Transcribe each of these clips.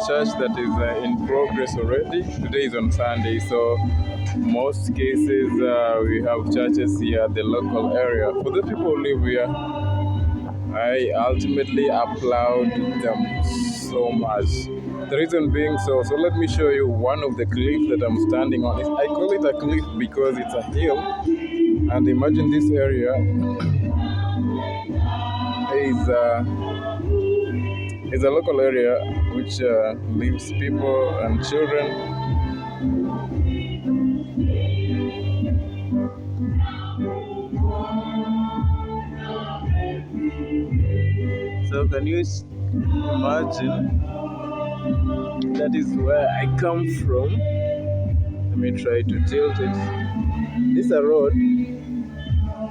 church that is in progress already. Today is on Sunday, so most cases we have churches here at the local area. For the people who live here, I ultimately applaud them so much. The reason being so let me show you one of the cliffs that I'm standing on. I call it a cliff because it's a hill, and imagine this area is a local area which lives people and children. So can you imagine? That is where I come from. Let me try to tilt it. This is a road.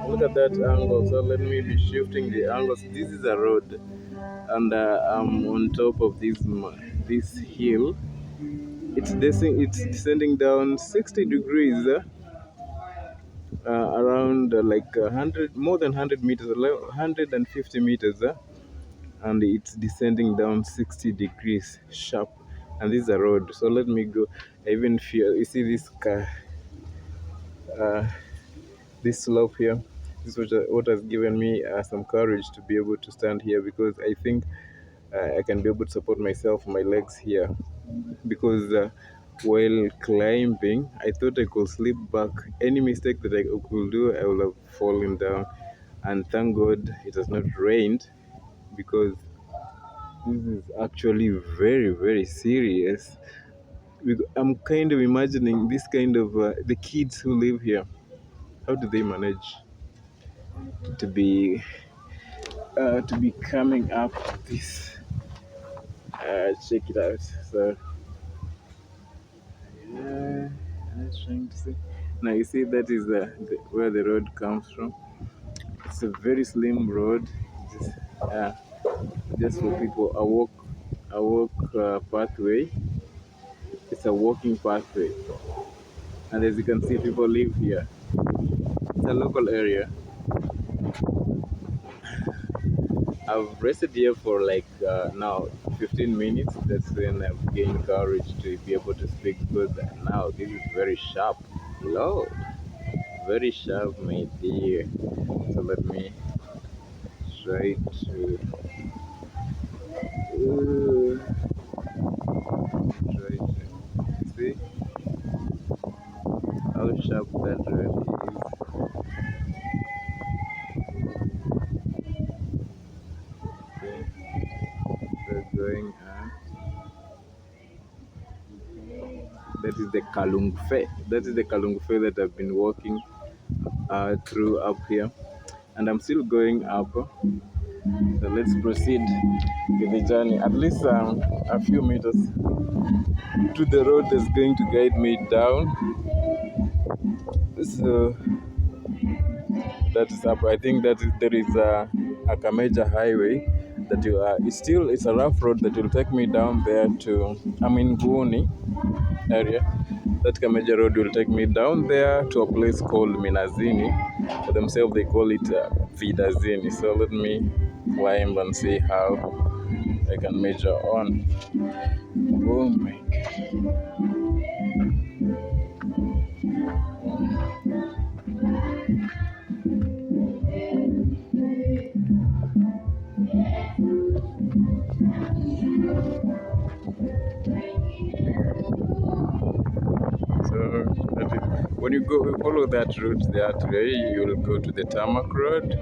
Look at that angle. So let me be shifting the angles. This is a road, and I'm on top of this hill. It's descending down 60 degrees, around like 100, more than 100 meters, 150 meters, and it's descending down 60 degrees sharp. And this is a road. So let me go. I even feel. You see this car. This slope here. This is what has given me some courage to be able to stand here, because I think I can be able to support myself, my legs here. Because while climbing, I thought I could slip back. Any mistake that I could do, I would have fallen down. And thank God it has not rained, because this is actually very, very serious. I'm kind of imagining this kind of the kids who live here. How do they manage to be coming up this? Check it out. So yeah, I was trying to see. Now you see that is where the road comes from. It's a very slim road, just for people. A walk pathway. It's a walking pathway, and as you can see, people live here. It's a local area. I've rested here for like now 15 minutes. That's when I've gained courage to be able to speak, because now this is very sharp. Lord, very sharp, my dear. So let me try to see how sharp that road is. Going on. That is the Kalungfe. That is the Kalungfe that I've been walking through up here, and I'm still going up. So let's proceed with the journey. At least a few meters to the road that's going to guide me down. So that is up. I think that there is a Kameja highway that it's a rough road that will take me down there to Nguuni area. That Kameja road will take me down there to a place called Minazini. For themselves, they call it Vidazini. So let me climb and see how I can measure on. Oh my God. When you follow that route there today, you will go to the tarmac road,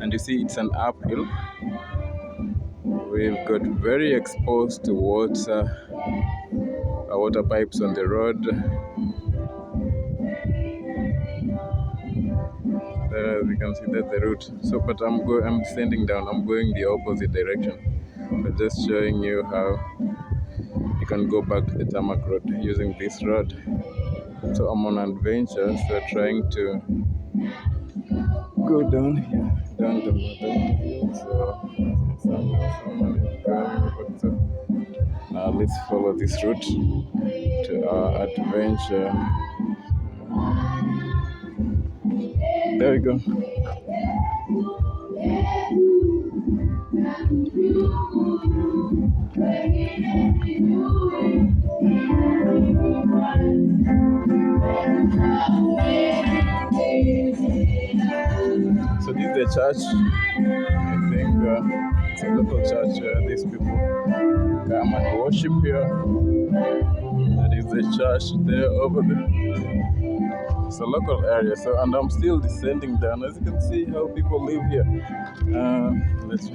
and you see it's an uphill. We've got very exposed water pipes on the road. As you can see, that's the route. So, but I'm descending down. I'm going the opposite direction. But just showing you how you can go back to the tarmac road using this road. So I'm on adventure, so trying to go down here, down the hill. So now let's follow this route to our adventure. There we go. So this is the church. I think it's a local church. These people come and worship here. That is the church there over there. It's a local area. So, and I'm still descending down. As you can see, how people live here. Let's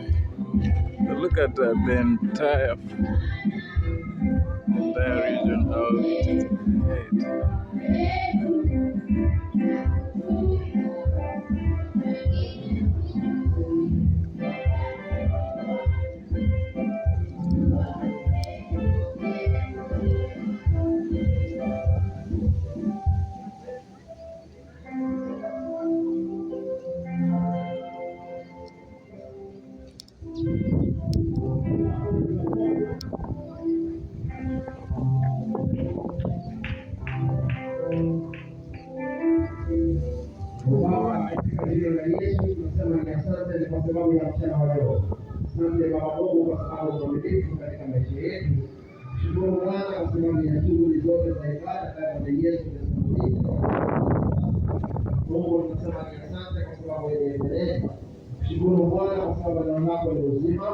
look at the entire region. How it is made. Asante kwa sababu ya mchana wa leo. Asante Baba Mungu kwa sababu ya uaminifu katika maisha yetu. Shukuru Bwana kwa sababu ya shughuli zote za ibada kama Yesu Kristo. Mungu tunasema ni asante kwa sababu ya neema. Shukuru Bwana kwa sababu ya neno ni uzima.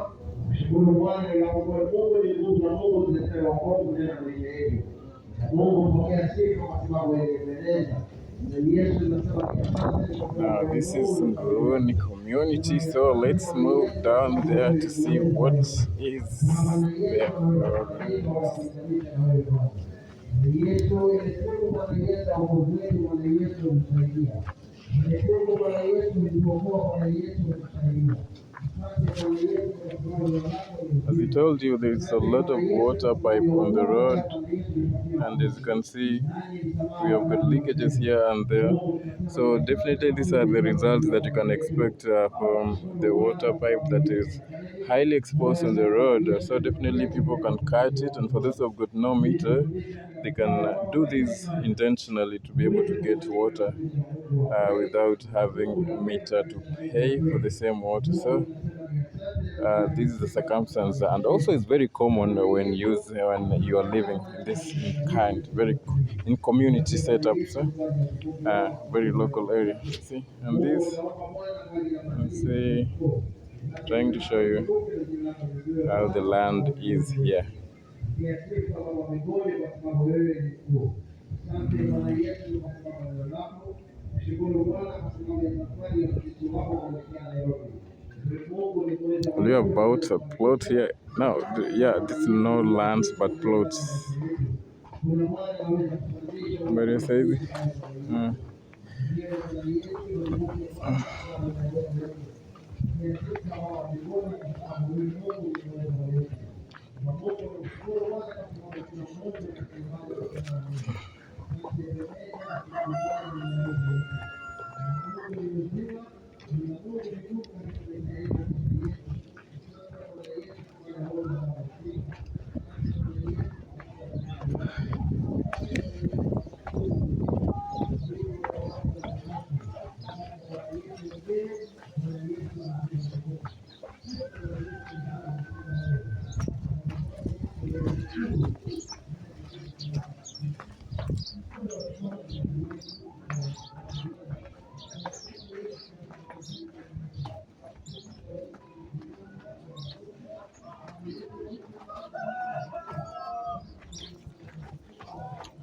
Shukuru Bwana kwa sababu Mungu ni nguvu na Mungu tunasema wokovu ndani ya maisha yetu. Mungu pokea sifa kwa sababu ya neema. This is Nguuni Community, so let's move down there to see what is there. As I told you, there's a lot of water pipe on the road, and as you can see, we have got leakages here and there. So definitely these are the results that you can expect from the water pipe that is highly exposed on the road. So definitely people can cut it, and for those who have got no meter, they can do this intentionally to be able to get water without having meter to pay for the same water. So this is the circumstance, and also it's very common when you are living in this kind, very in community setups, very local area. See, and this, let's see, trying to show you how the land is here. We have about a plot here. No, yeah, this is no lands but plots. But you say,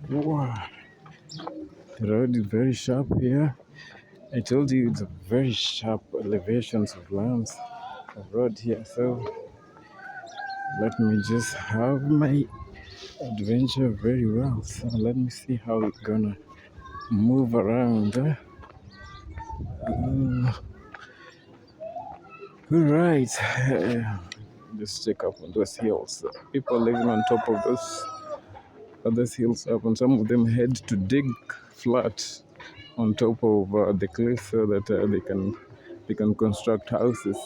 wow, the road is very sharp here. I told you it's a very sharp elevations of lands of road here. So let me just have my adventure very well. So let me see how it's gonna move around. All right, just check up on those hills. People living on top of those hills up, and some of them head to dig flat on top of the cliff so that they can construct houses.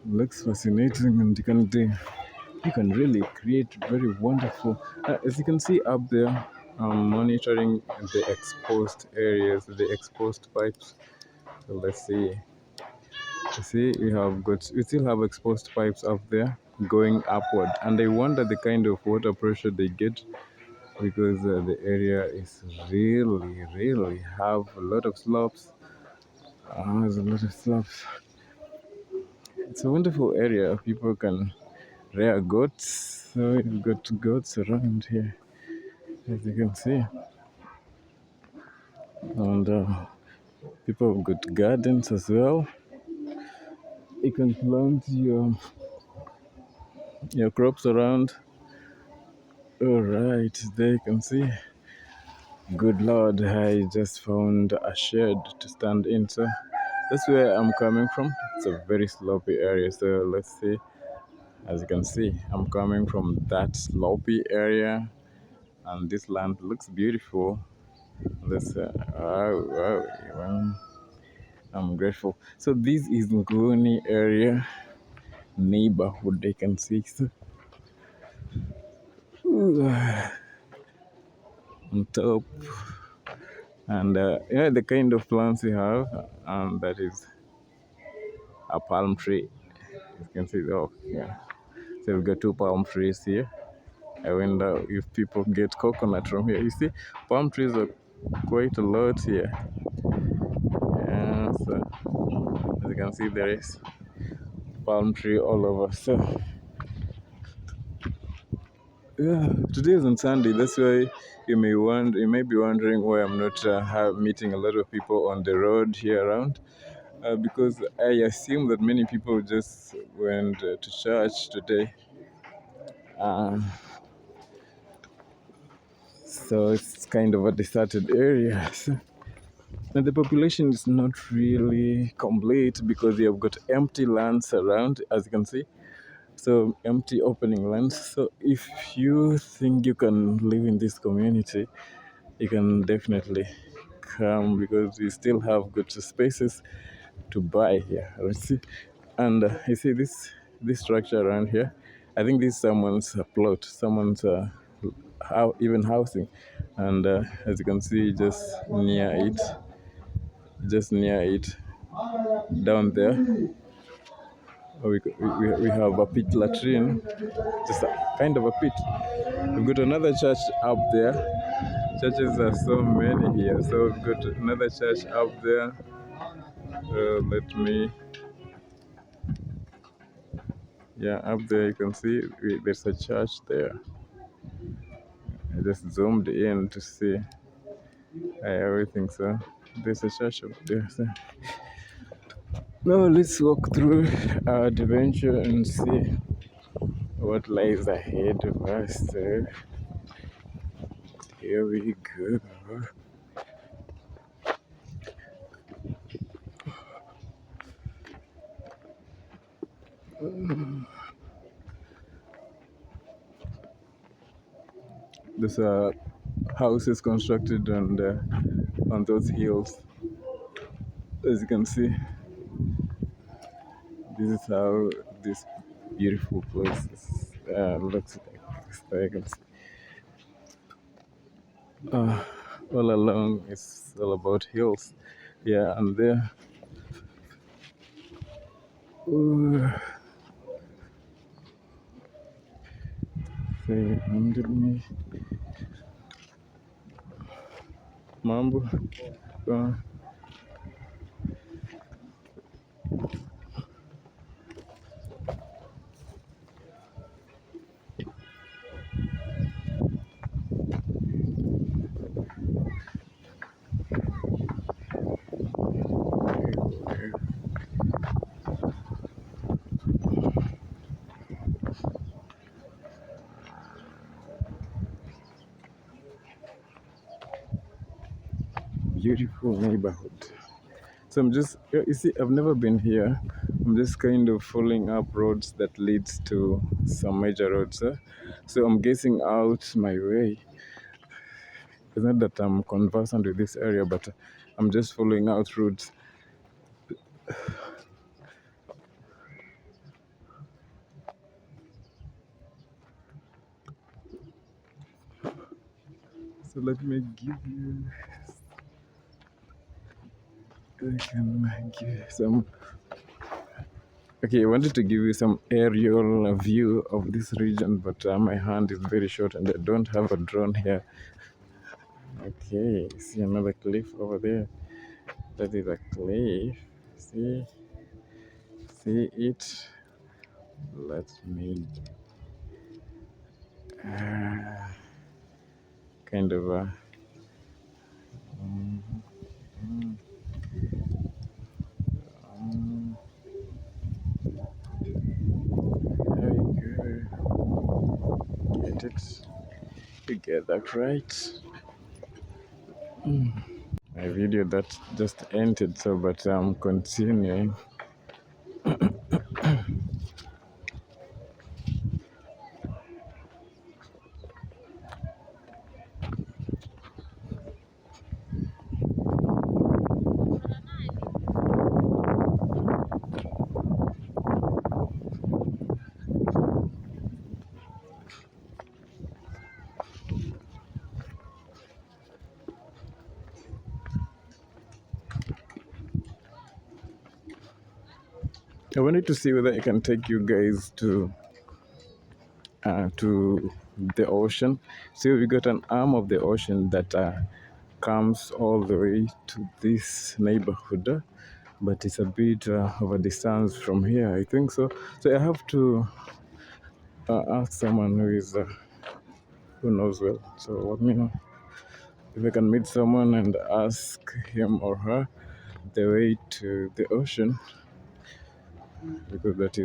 Looks fascinating, and you can really create very wonderful. As you can see up there, I'm monitoring the exposed areas, the exposed pipes. So let's see You see, we still have exposed pipes up there going upward, and I wonder the kind of water pressure they get because the area is really have a lot of slopes. There's a lot of slopes. It's a wonderful area. People can rear goats. So we've got goats around here, as you can see, and people have got gardens as well. You can plant your crops around. All right, there you can see. Good Lord, I just found a shed to stand in. So that's where I'm coming from. It's a very slopey area. So let's see. As you can see, I'm coming from that slopey area, and this land looks beautiful. Let's I'm grateful. So this is Nguuni area neighborhood. I can see so, on top, and the kind of plants we have, that is a palm tree. You can see, oh yeah. So we've got two palm trees here. I wonder if people get coconut from here. You see, palm trees are quite a lot here. Yeah, so as you can see, there is palm tree all over. So yeah, today is on Sunday. That's why you may be wondering why I'm not meeting a lot of people on the road here around. Because I assume that many people just went to church today. Uh, so it's kind of a deserted area. And the population is not really complete because you have got empty lands around, as you can see. So empty opening lands. So if you think you can live in this community, you can definitely come because we still have good spaces to buy here. Let's see. And you see this structure around here. I think this is someone's plot, someone's even housing. And as you can see, just near it, down there, we have a pit latrine, just a kind of a pit. We've got another church up there. Churches are so many here. So we've got another church up there. Yeah, up there you can see there's a church there. I just zoomed in to see everything. So there's a church up there. So now let's walk through our adventure and see what lies ahead of us. So here we go. There's a houses constructed on those hills. As you can see, this is how this beautiful place looks like. So you can see, all along it's all about hills. Yeah, and there. Ooh, say under me, mambo. Uh, Beautiful neighborhood. So you see, I've never been here. I'm just kind of following up roads that leads to some major roads. So I'm guessing out my way. It's not that I'm conversant with this area, but I'm just following out roads. So let me give you, I can give you some Okay, I wanted to give you some aerial view of this region, but my hand is very short and I don't have a drone here. Okay, see another cliff over there. That is a cliff. See, see it. Let me kind of there we go. Get it. You get that right. My video that just ended, so but I'm continuing. I wanted to see whether I can take you guys to the ocean. So we got an arm of the ocean that comes all the way to this neighborhood, but it's a bit of a distance from here, I think so. So I have to ask someone who knows well. So let me know if I can meet someone and ask him or her the way to the ocean, because that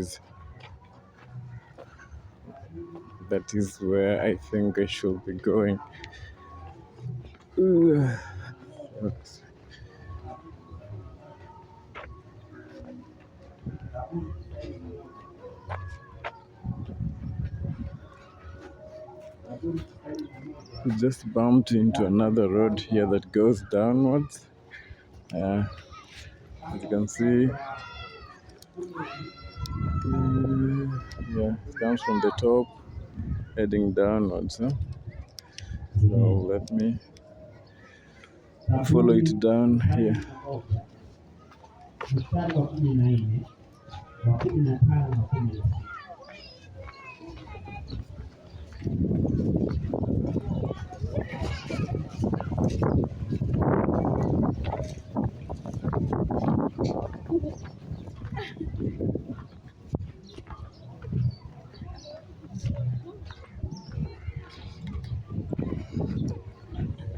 is where I think I should be going. Ooh. But we just bumped into another road here that goes downwards. As you can see, yeah, it comes from the top heading downwards. So let me follow it down here. Mstari wa 14, wa 15 na 16.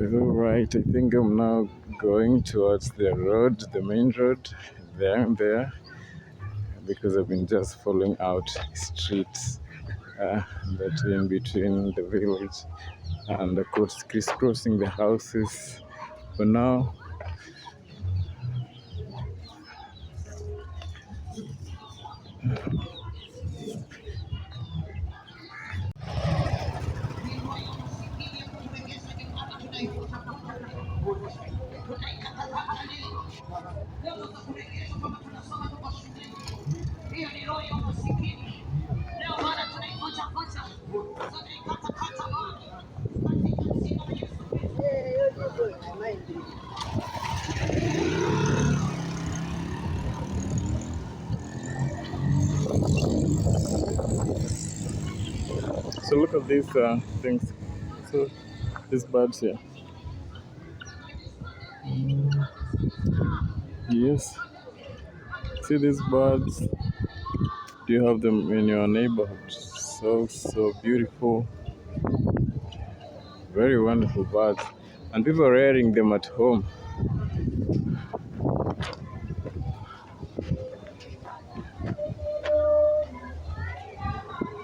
Right, I think I'm now going towards the road, the main road, there, because I've been just following out streets that are in between the village and the coast, crisscrossing the houses. But now, so look at these things. So these birds here. Yes. See these birds? Do you have them in your neighborhood? So beautiful. Very wonderful birds. And people are rearing them at home.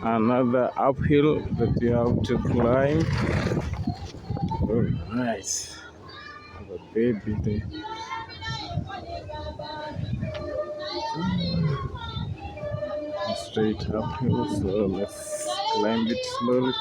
Another uphill that you have to climb. Oh, nice. Have a baby there. Straight uphill, so let's climb it slowly.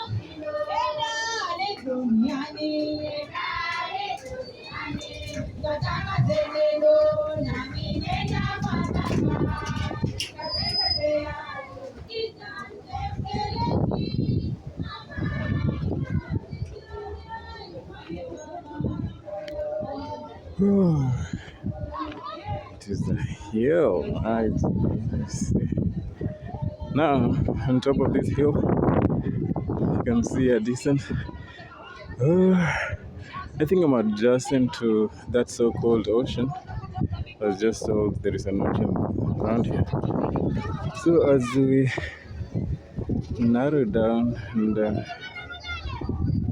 It is a hill. Nice. Now, on top of this hill, you can see a decent. Uh, I think I'm adjacent to that so-called ocean. I was just told there is an ocean around here. So as we narrow down and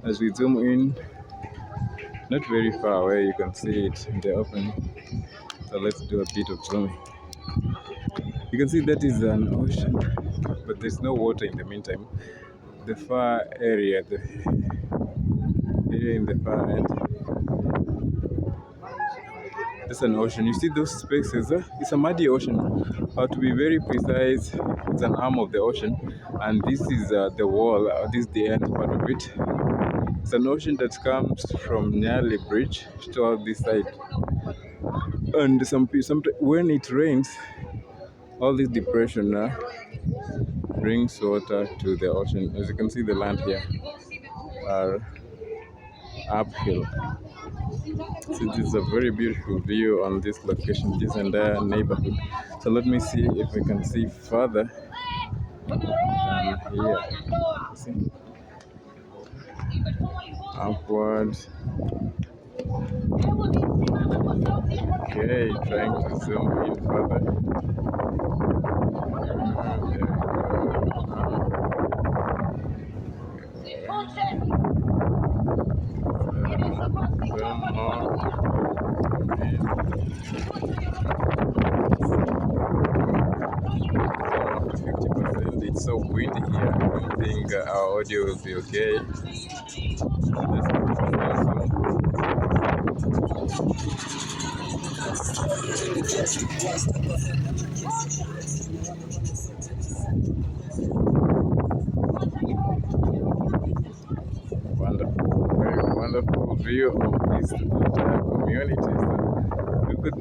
as we zoom in, not very far away, you can see it in the open. So let's do a bit of zooming. You can see that is an ocean, but there's no water in the meantime. The far area, the area in the far end, it's an ocean. You see those spaces? It's a muddy ocean. To be very precise, it's an arm of the ocean, and this is the wall. This is the end part of it. It's an ocean that comes from Nyali Bridge toward this side. And when it rains, all this depression brings water to the ocean. As you can see, the land here are uphill. So this is a very beautiful view on this location, this entire neighborhood. So let me see if we can see further than here. See? Upwards. Okay, trying to zoom in further. It's so windy here. I don't think our audio will be okay. Wonderful, very wonderful view of this entire community. So we could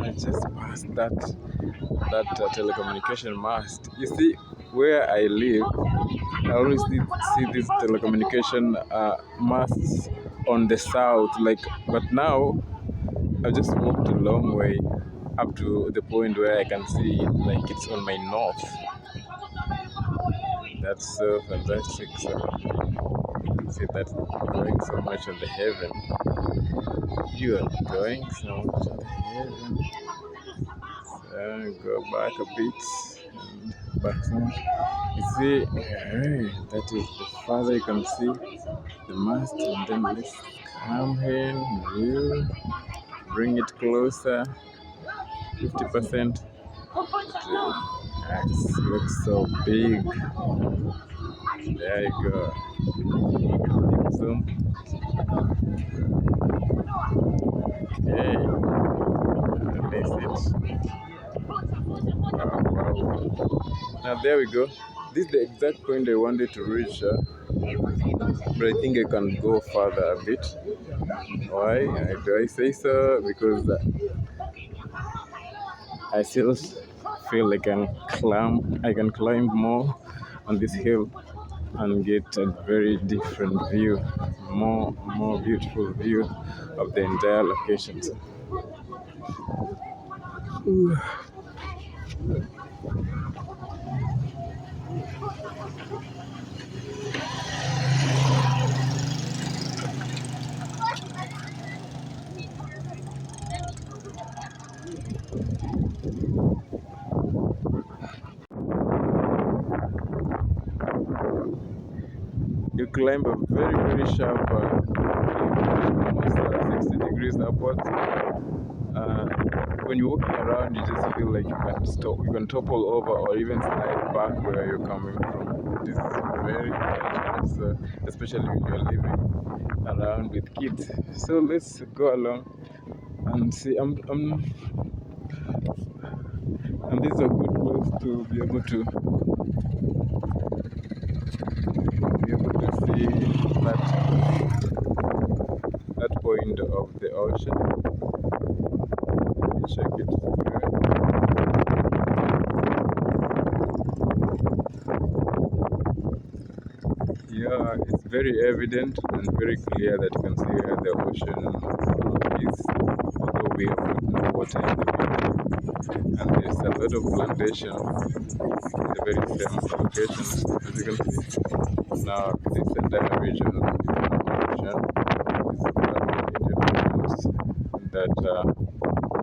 I just passed that telecommunication mast. You see, where I live, I always see these telecommunication masts on the south. But now I've just walked a long way up to the point where I can see it's on my north. That's so fantastic. So see that going so much on the heaven. You are going so much on the heaven. Go back a bit and back some. You see, that is the farther you can see the mast, and then let's come here, view, bring it closer, 50%. It looks so big. There you go. Zoom. Okay. Release it. Wow. Now there we go. This is the exact point I wanted to reach, but I think I can go further a bit. Why do I say so? Because I still feel like I can climb more on this hill and get a very different view, more beautiful view of the entire location. Ooh. You climb a very sharp, almost 60 degrees upwards. When you're walking around, you just feel like you can topple over or even slide back where you're coming from. This is very dangerous, especially when you're living around with kids. So let's go along and see. And this is a good place to be able to see that point of the ocean. Let me check it through. Yeah, it's very evident and very clear that you can see where the ocean is, although we have got no water in the winter. And there's a lot of plantation in the very same location. As you can see, now this entire region is an ocean. It's that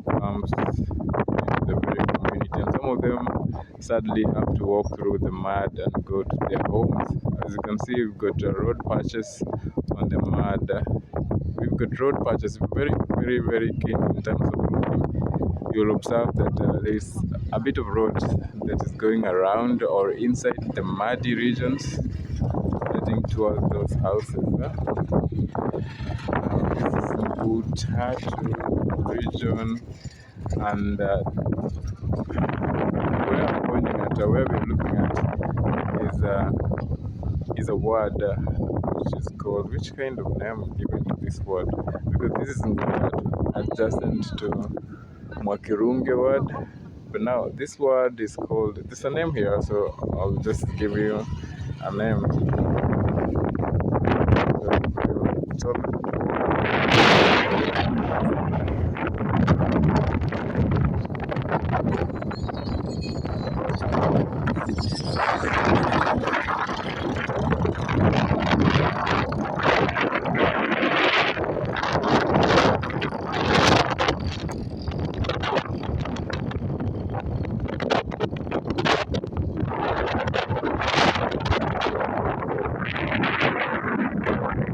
farms in the very community, and some of them sadly have to walk through the mud and go to their homes. As you can see, we've got road patches on the mud. We've got road patches, very keen in terms of looking. You'll observe that there is a bit of road that is going around or inside the muddy regions, heading towards those houses. This is Nguuni region, and where I'm pointing at, where we're looking at, is a word which is called, which kind of name given to this word? Because this is adjacent to Mwakirunge word, but now this word is called, there's a name here, so I'll just give you a name. So,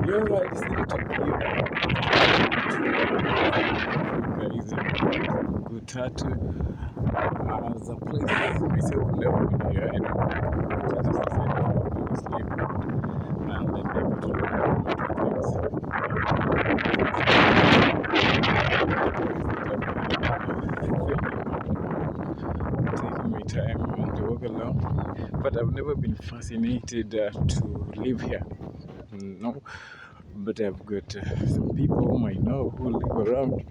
you're right, it's the Gutatu as a place myself never been here. I know just decided to sleep and then able to look at things. Taking me time and to walk along, but I've never been fascinated to live here. No, but I've got some people whom I know who live around,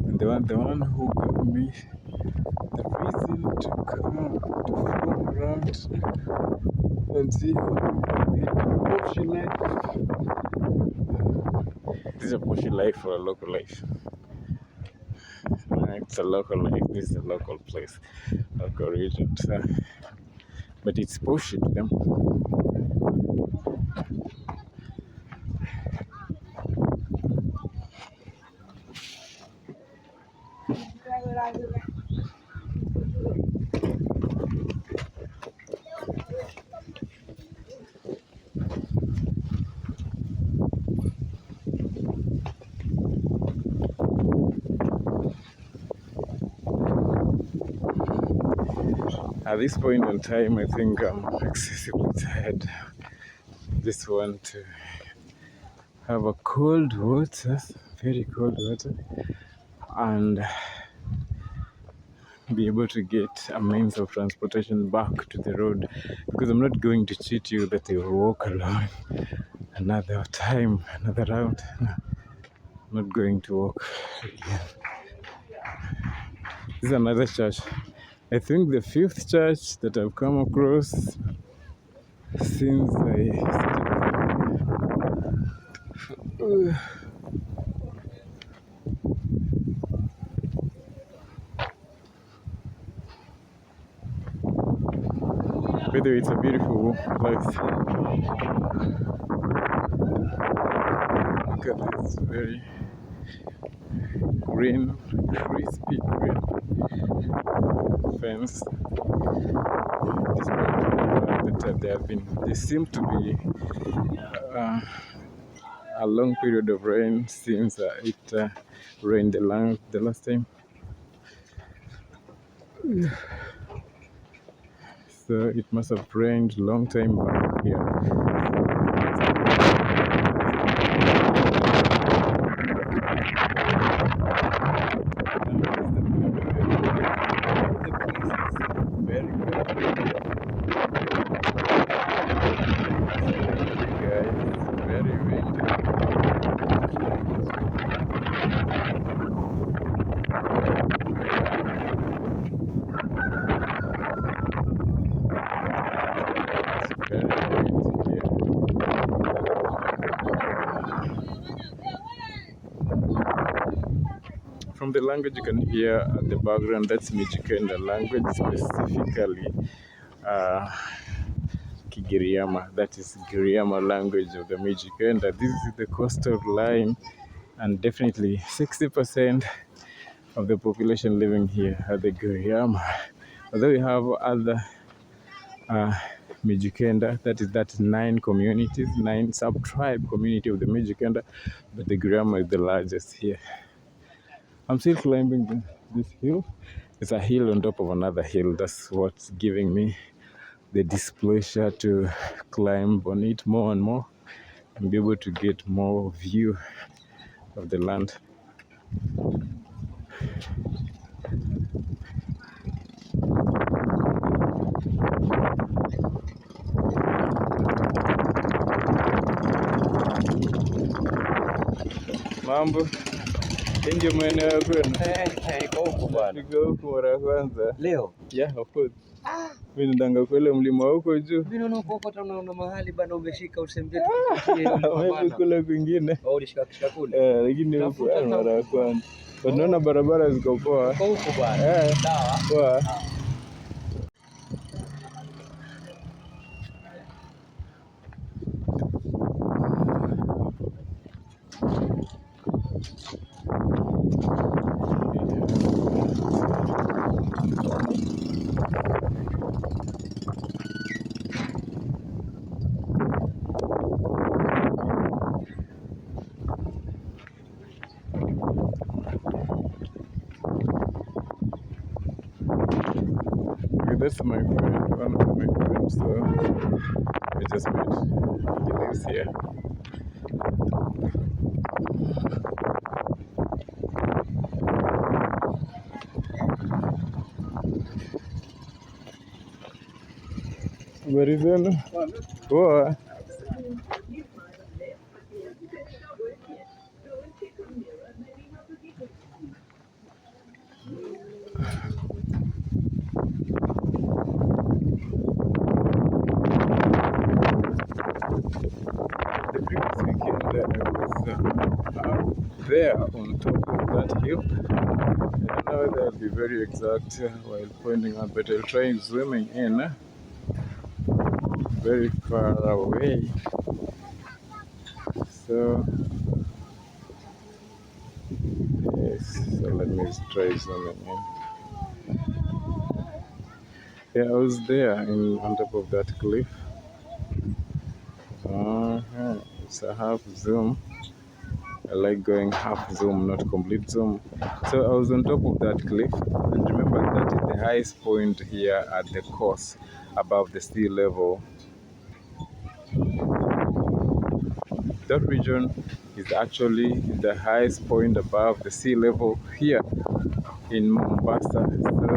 and the one who gave me the reason to come to roam around and see how poshy life. This is a poshy life or a local life. It's a local life. This is a local place, local region. So, but it's poshy to them. At this point in time, I think I'm excessively tired. Just want to have a cold water, very cold water, and be able to get a means of transportation back to the road, because I'm not going to cheat you that I will walk alone another time, another round. No, I'm not going to walk again. This is another church. I think the fifth church that I've come across since I started. By the way, it's a beautiful place. Look at this very green, crispy green fence. Despite that there seem to be a long period of rain since it rained the last time. So it must have rained a long time back here. Very windy here. From the language you can hear at the background, that's Mijikenda language, specifically Kigiriama. That is Giriama language of the Mijikenda. This is the coastal line, and definitely 60% of the population living here are the Giriama. Although we have other Mijikenda, that 9 communities, 9 sub-tribe community of the Mijikenda, but the Giriama is the largest here. I'm still climbing this hill. It's a hill on top of another hill. That's what's giving me the displeasure to climb on it more and more and be able to get more view of the land. Mambo, hii ndio maeneo ya kwenu? Iko huko bwana. Niko huku mara ya kwanza. Leo? Yeah, of course. Mimi ndanga kule mlima huko juu. Mimi naona huko tunaona mahali bana umeshika usembie Mimi kule kwingine. au ulishika kule. Lakini huko mara ya kwanza. Tunaona barabara ziko poa. Huko bwana. Sawa. Poa. That's my friend, one of my friends, so we just met. He lives here. Habari zenu? Poa. The previous weekend I was there on top of that hill. I don't know whether I'll be very exact while pointing out, but I'll try zooming in very far away. So, yes, so let me try zooming in. Yeah, I was there on top of that cliff. It's a half zoom. I like going half zoom, not complete zoom. So I was on top of that cliff, and remember that is the highest point here at the coast, above the sea level. That region is actually the highest point above the sea level here in Mombasa. So,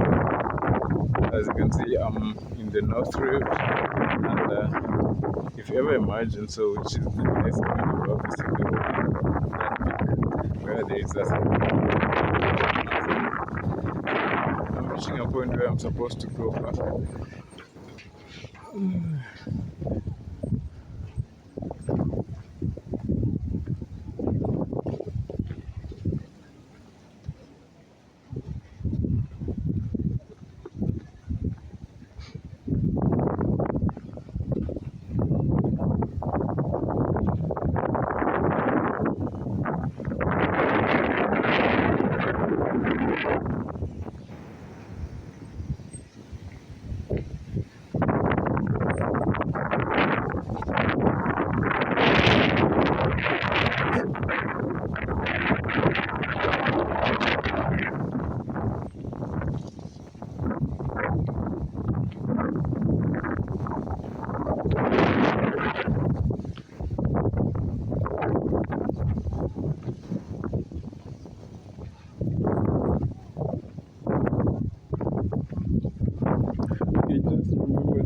as you can see, I'm in the North Rift, and if you ever imagine, so which is the highest point above the sea level, where there is a I'm reaching a point where I'm supposed to go back.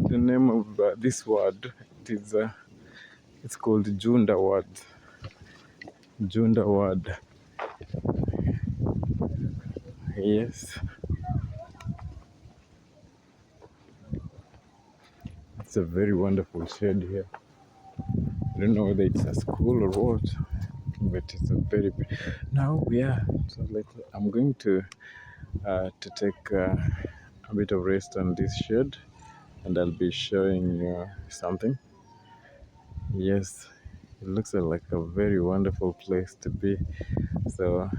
The name of this word, it's called Junda word. Junda word. Yes. It's a very wonderful shade here. I don't know whether it's a school or what, but it's a very now yeah. So I'm going to take a bit of rest on this shed, and I'll be showing you something. Yes, it looks like a very wonderful place to be. So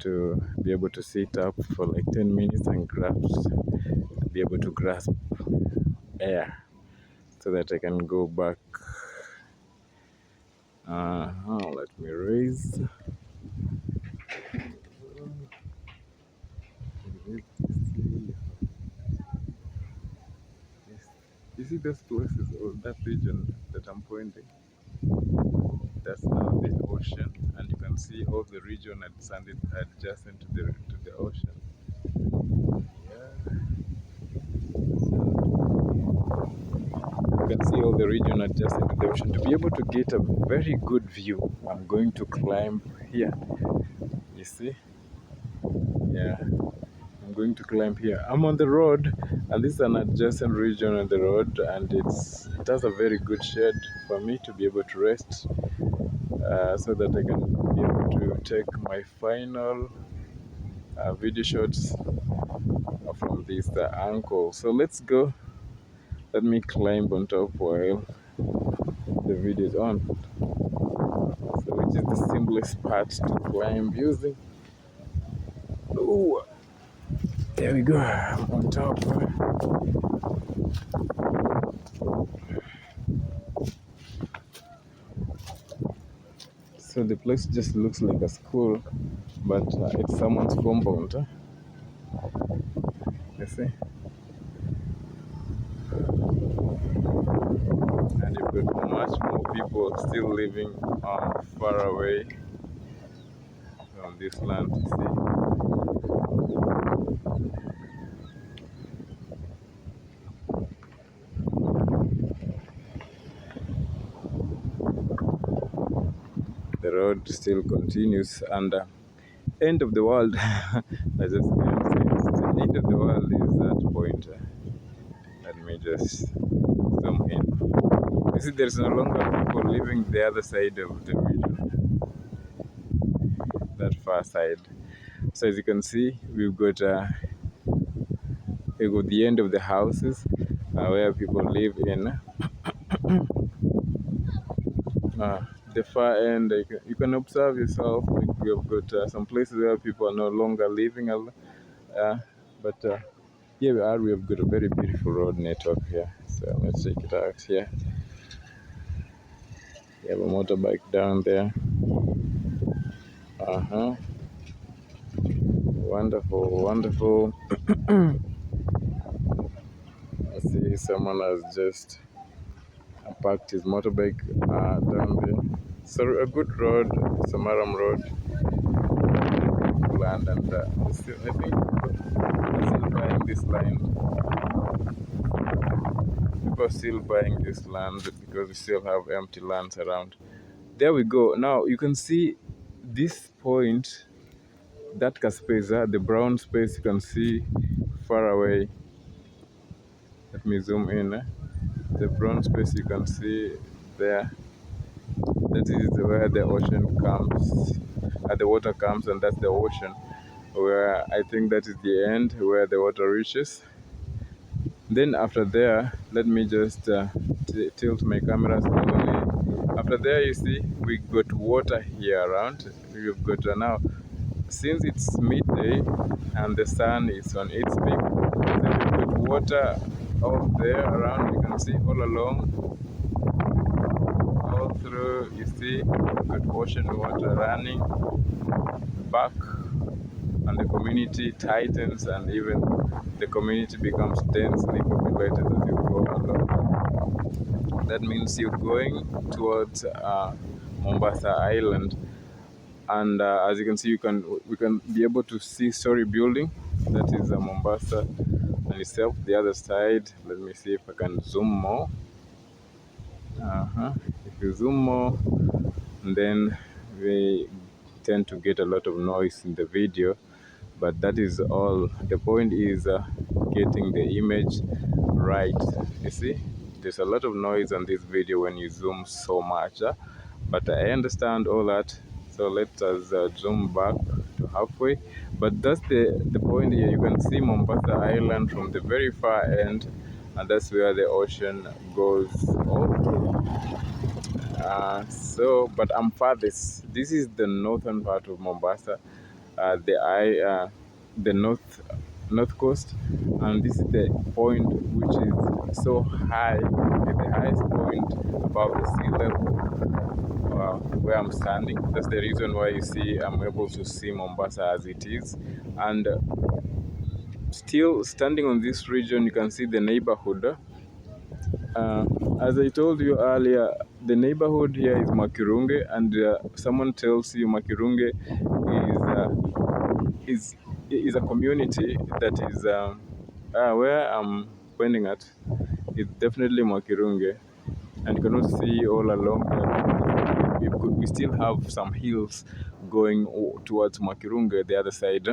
to be able to sit up for like 10 minutes and be able to grasp air so that I can go back. Let me raise. You see those places or that region that I'm pointing? That's now the ocean, and you can see all the region adjacent to the ocean. Yeah, you can see all the region adjacent to the ocean. To be able to get a very good view, I'm going to climb here. You see? Yeah. I'm going to climb here. I'm on the road, and this is an adjacent region on the road, and it has a very good shade for me to be able to rest, so that I can be able to take my final video shots from this angle. So let's go. Let me climb on top while the video is on. So which is the simplest part to climb using. Oh, there we go. I'm on top. So the place just looks like a school, but it's someone's compound. You see? And you've got much more people still living far away from this land. You see? The road still continues, and end of the world. I just can't say the end of the world is that point. Let me just zoom in. You see, there's no longer people living the other side of the region, that far side. So as you can see, we've got the end of the houses where people live in. The far end, you can observe yourself. Like we have got some places where people are no longer living, but here we are. We have got a very beautiful road network here. So let's check it out here. We have a motorbike down there. Wonderful, wonderful. I see someone has just parked his motorbike down there. So a good road, Samaram Road, land, and I think people are still buying this land. People are still buying this land because we still have empty lands around. There we go. Now you can see this point, that space, the brown space you can see far away. Let me zoom in. The brown space you can see there, that is where the ocean comes, the water comes, and that's the ocean, where I think that is the end where the water reaches. Then after there, let me just tilt my camera slowly. After there, you see we got water here around. We've got now, since it's midday and the sun is on its peak, so we've got water out there around. You can see all along, all through. You see we've got ocean water running back, and the community tightens, and even the community becomes densely populated as you go along. That means you're going towards Mombasa Island, and as you can see, we can be able to see Story Building. That is Mombasa and itself. The other side, let me see if I can zoom more. If you zoom more, then we tend to get a lot of noise in the video, but that is all. The point is getting the image right. You see, there's a lot of noise on this video when you zoom so much, but I understand all that. So So let us zoom back to halfway. But that's the point here. You can see Mombasa Island from the very far end, and that's where the ocean goes all through. But I'm farthest. This is the northern part of Mombasa, the north coast, and this is the point which is so high, at the highest point above the sea level, where I'm standing. That's the reason why you see I'm able to see Mombasa as it is, and still standing on this region, you can see the neighborhood. Uh, as I told you earlier, the neighborhood here is Makirunge, and someone tells you Makirunge is a community that is where I'm pointing at. It's definitely Makirunge, and you cannot see all along there. We still have some hills going towards Makirunge, the other side.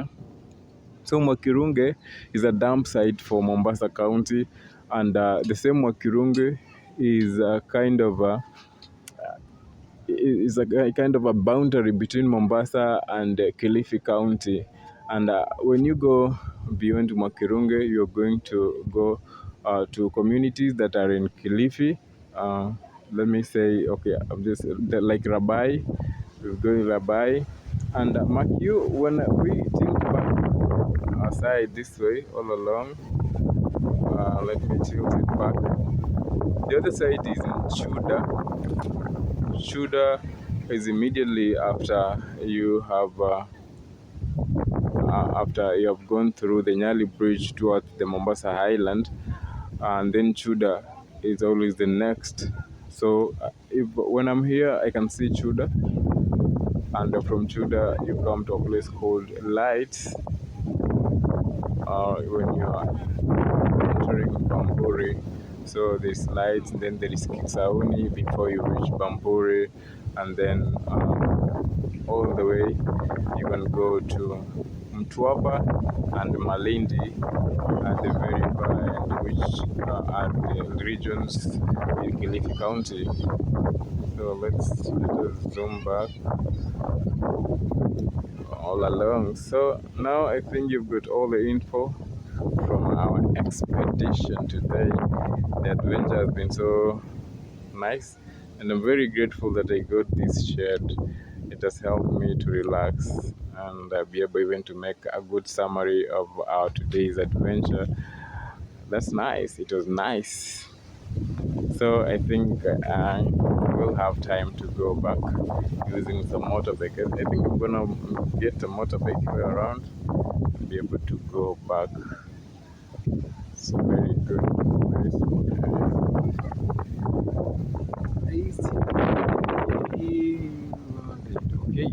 So Makirunge is a dump site for Mombasa County, and the same Makirunge is a kind of a boundary between Mombasa and Kilifi County. And when you go beyond Makirunge, you're going to go to communities that are in Kilifi. Let me say, okay, I'm just like Rabai. We're going Rabai, and mark you when we tilt back aside this way all along. Let me tilt it back. The other side is in Chuda. Chuda is immediately after you have gone through the Nyali Bridge towards the Mombasa Highland, and then Chuda is always the next. So when I'm here, I can see Chuda, and from Chuda you come to a place called Lights. When you are entering Bamburi, so there's Lights, then there is Kisauni before you reach Bamburi, and then all the way you can go to Mtwapa and Malindi at the very far end, which are the regions in Kilifi County. So let us zoom back all along. So now I think you've got all the info from our expedition today. The adventure has been so nice, and I'm very grateful that I got this shed. It has helped me to relax and be able even to make a good summary of our today's adventure. That's nice. It was nice. So I think we'll have time to go back using some motorbike. I think I'm gonna get a motorbike here around and be able to go back. It's very good. Very smooth area. Okay.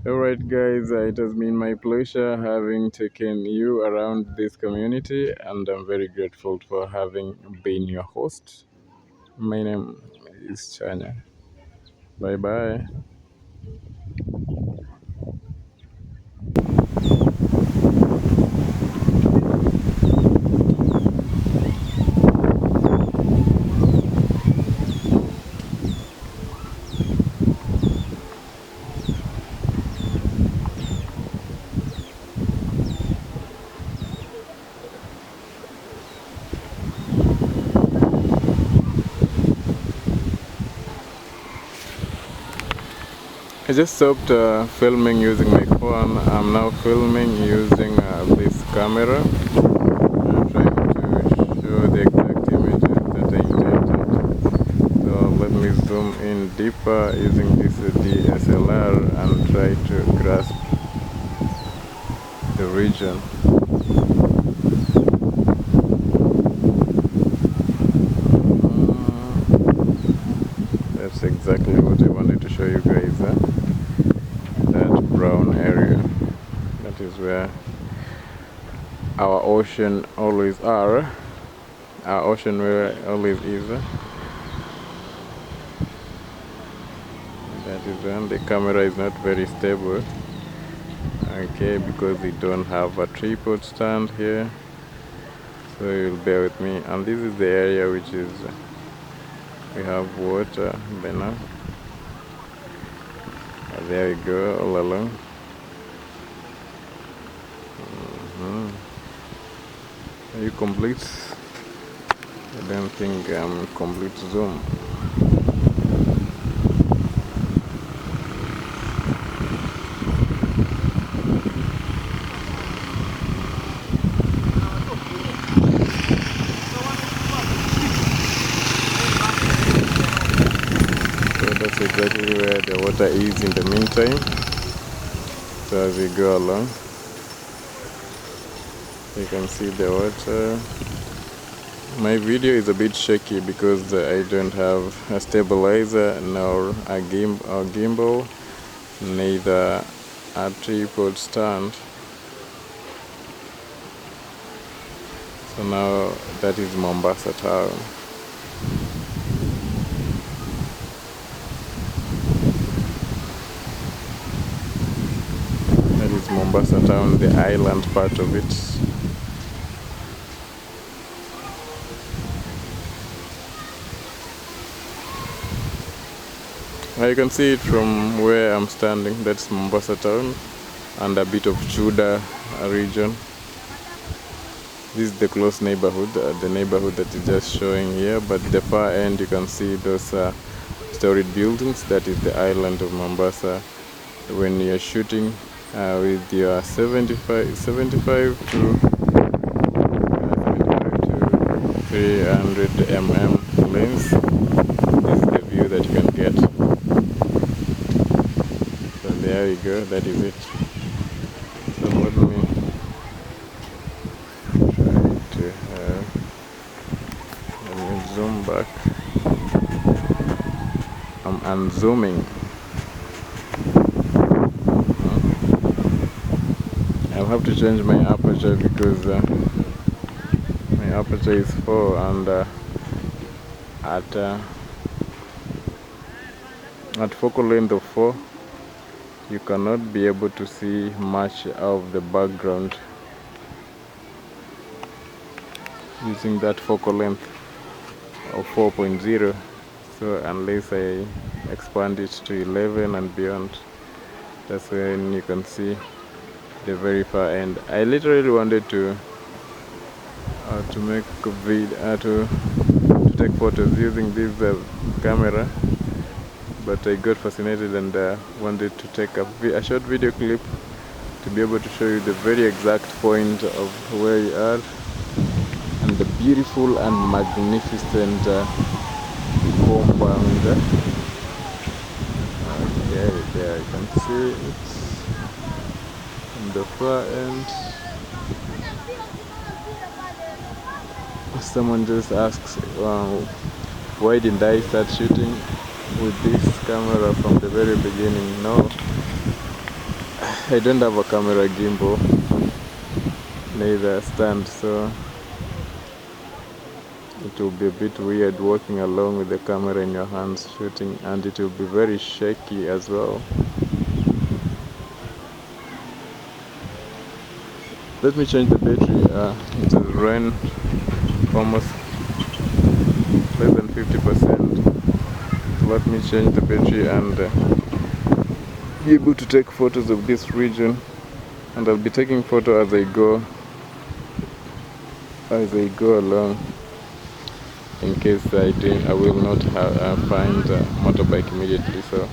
Alright guys, it has been my pleasure having taken you around this community, and I'm very grateful for having been your host. My name is Chanya. Bye bye. I just stopped filming using my phone. I'm now filming using this camera. I'm trying to show the exact images that I intended. So let me zoom in deeper using this DSLR and try to grasp the region. That's exactly what I wanted to show you guys. That brown area, that is where our ocean always are. Our ocean where always is. That is when the camera is not very stable. Okay, because we don't have a tripod stand here, so you'll bear with me. And this is the area which is we have water by now. There we go, all along. Are you complete? I don't think I'm complete zoom. So that's exactly where the water is in the meantime. So as we go along, you can see the water. My video is a bit shaky because I don't have a stabilizer nor a gimbal, neither a tripod stand. So now that is Mombasa town. That is Mombasa town, the island part of it. Now you can see it from where I'm standing. That's Mombasa town and a bit of Chuda region. This is the close neighborhood, the neighborhood that is just showing here, but the far end you can see those storied buildings. That is the island of Mombasa. When you're shooting with your 75 to 300 mm lens, this is the view that you can get. So there you go, that is it. So let me zoom back. I'm unzooming. I'll have to change my aperture because my aperture is 4 and at focal length of 4 you cannot be able to see much of the background using that focal length of 4.0. So unless I expand it to 11 and beyond, that's when you can see the very far end. I literally wanted to make a video, to take photos using this camera, but I got fascinated and wanted to take a short video clip to be able to show you the very exact point of where you are and the beautiful and magnificent compound. Okay, there you can see it on the far end. Someone just asks, why didn't I start shooting with this camera from the very beginning? No, I don't have a camera gimbal, neither a stand, so it will be a bit weird walking along with the camera in your hands shooting, and it will be very shaky as well. Let me change the battery. It has run almost less than 50%. So let me change the battery and be able to take photos of this region, and I'll be taking photo as I go along, in case I will not find a motorbike immediately. So